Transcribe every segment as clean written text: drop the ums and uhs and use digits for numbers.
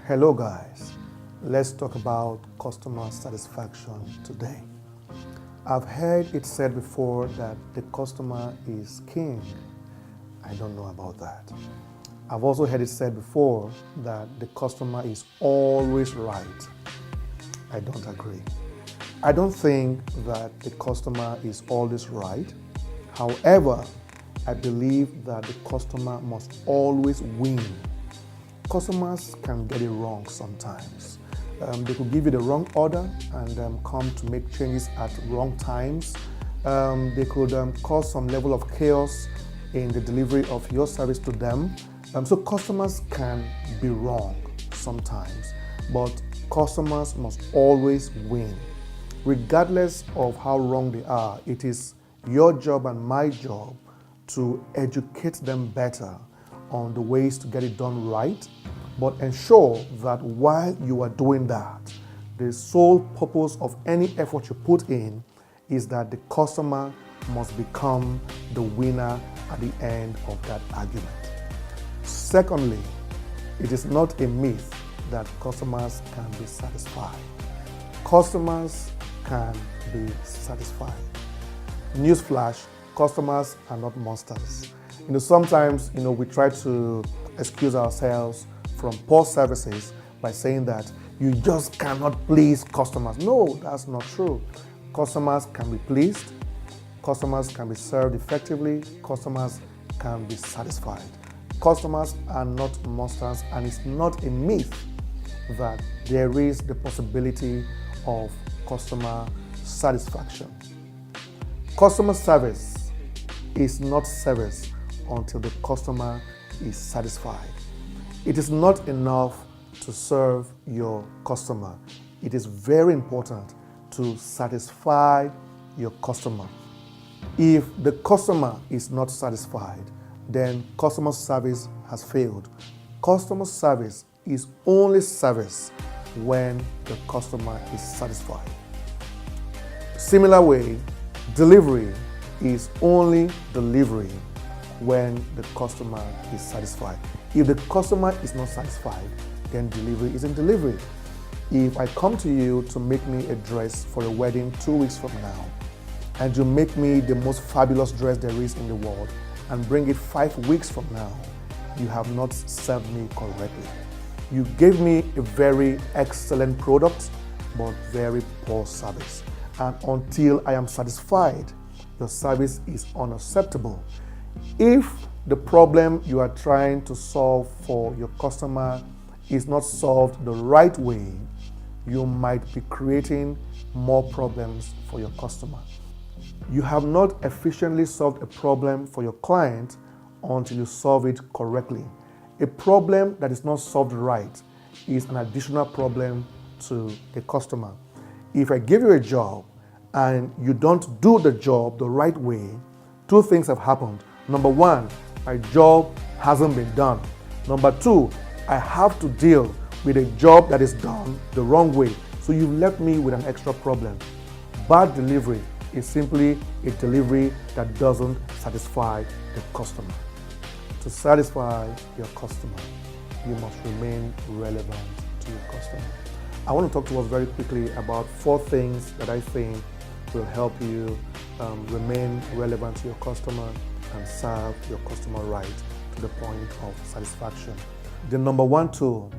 Hello guys, let's talk about customer satisfaction today. I've heard it said before that the customer is king. I don't know about that. I've also heard it said before that the customer is always right. I don't agree. I don't think that the customer is always right. However, I believe that the customer must always win. Customers can get it wrong sometimes. They could give you the wrong order and come to make changes at wrong times. They could cause some level of chaos in the delivery of your service to them. So customers can be wrong sometimes, but customers must always win. Regardless of how wrong they are, it is your job and my job to educate them better on the ways to get it done right, but ensure that while you are doing that, the sole purpose of any effort you put in is that the customer must become the winner at the end of that argument. Secondly, it is not a myth that customers can be satisfied. Customers can be satisfied. Newsflash, customers are not monsters. Sometimes, we try to excuse ourselves from poor services by saying that you just cannot please customers. No, that's not true. Customers can be pleased, customers can be served effectively, customers can be satisfied. Customers are not monsters, and it's not a myth that there is the possibility of customer satisfaction. Customer service is not service until the customer is satisfied. It is not enough to serve your customer. It is very important to satisfy your customer. If the customer is not satisfied, then customer service has failed. Customer service is only service when the customer is satisfied. Similar way, delivery is only delivery when the customer is satisfied. If the customer is not satisfied, then delivery isn't delivery. If I come to you to make me a dress for a wedding 2 weeks from now, and you make me the most fabulous dress there is in the world, and bring it 5 weeks from now, you have not served me correctly. You gave me a very excellent product, but very poor service. And until I am satisfied, your service is unacceptable. If the problem you are trying to solve for your customer is not solved the right way, you might be creating more problems for your customer. You have not efficiently solved a problem for your client until you solve it correctly. A problem that is not solved right is an additional problem to the customer. If I give you a job and you don't do the job the right way, two things have happened. Number one, my job hasn't been done. Number two, I have to deal with a job that is done the wrong way. So you've left me with an extra problem. Bad delivery is simply a delivery that doesn't satisfy the customer. To satisfy your customer, you must remain relevant to your customer. I want to talk to us very quickly about 4 things that I think will help you remain relevant to your customer and serve your customer right to the point of satisfaction. The number 1 tool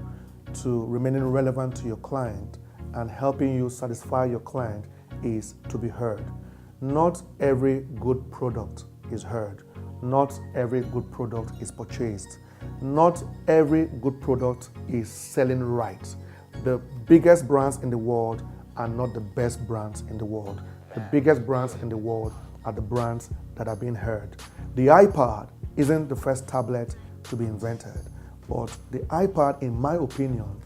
to remaining relevant to your client and helping you satisfy your client is to be heard. Not every good product is heard. Not every good product is purchased. Not every good product is selling right. The biggest brands in the world are not the best brands in the world. The biggest brands in the world are the brands that are being heard. The iPad isn't the first tablet to be invented, but the iPad, in my opinion,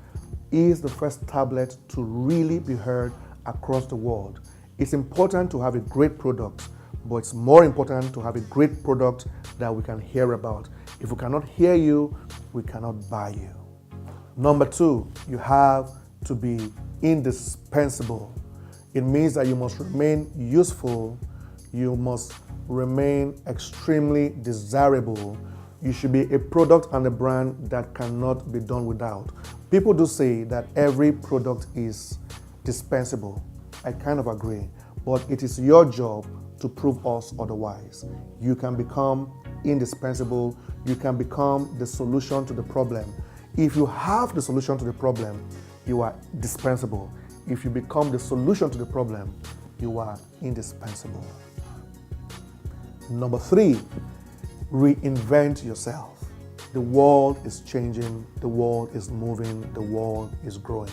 is the first tablet to really be heard across the world. It's important to have a great product, but it's more important to have a great product that we can hear about. If we cannot hear you, we cannot buy you. Number 2, you have to be indispensable. It means that you must remain useful, you must remain extremely desirable, You should be a product and a brand that cannot be done without. People do say that every product is dispensable. I kind of agree, but it is your job to prove us otherwise. You can become indispensable. You can become the solution to the problem. If you have the solution to the problem, you are dispensable. If you become the solution to the problem, you are indispensable. Number 3, reinvent yourself. The world is changing, the world is moving, the world is growing.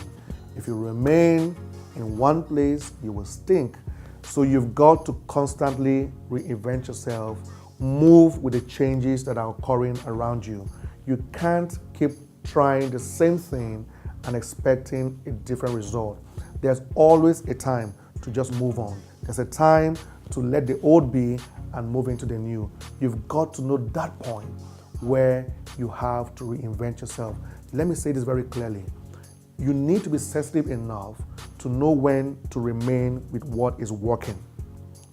If you remain in one place, you will stink. So you've got to constantly reinvent yourself, move with the changes that are occurring around you. You can't keep trying the same thing and expecting a different result. There's always a time to just move on. There's a time to let the old be and move into the new. You've got to know that point where you have to reinvent yourself. Let me say this very clearly. You need to be sensitive enough to know when to remain with what is working.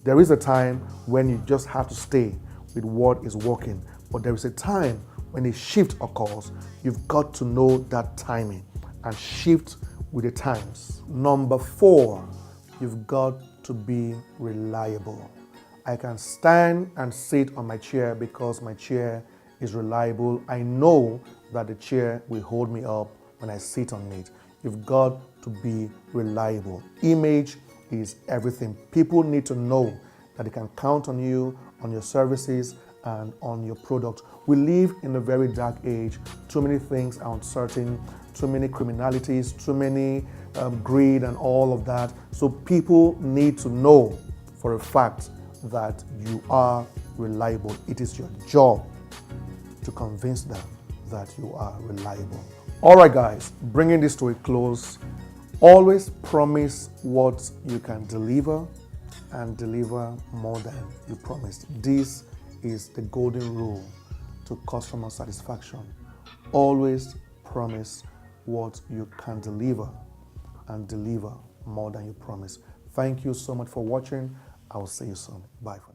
There is a time when you just have to stay with what is working, but there is a time when a shift occurs. You've got to know that timing and shift with the times. Number 4, you've got to be reliable. I can stand and sit on my chair because my chair is reliable. I know that the chair will hold me up when I sit on it. You've got to be reliable. Image is everything. People need to know that they can count on you, on your services, and on your product. We live in a very dark age. Too many things are uncertain, too many criminalities, too many greed and all of that. So people need to know for a fact that you are reliable. It is your job to convince them that you are reliable. All right, guys, bringing this to a close, always promise what you can deliver and deliver more than you promised. This is the golden rule to customer satisfaction. Always promise what you can deliver and deliver more than you promise. Thank you so much for watching. I will see you soon. Bye for now.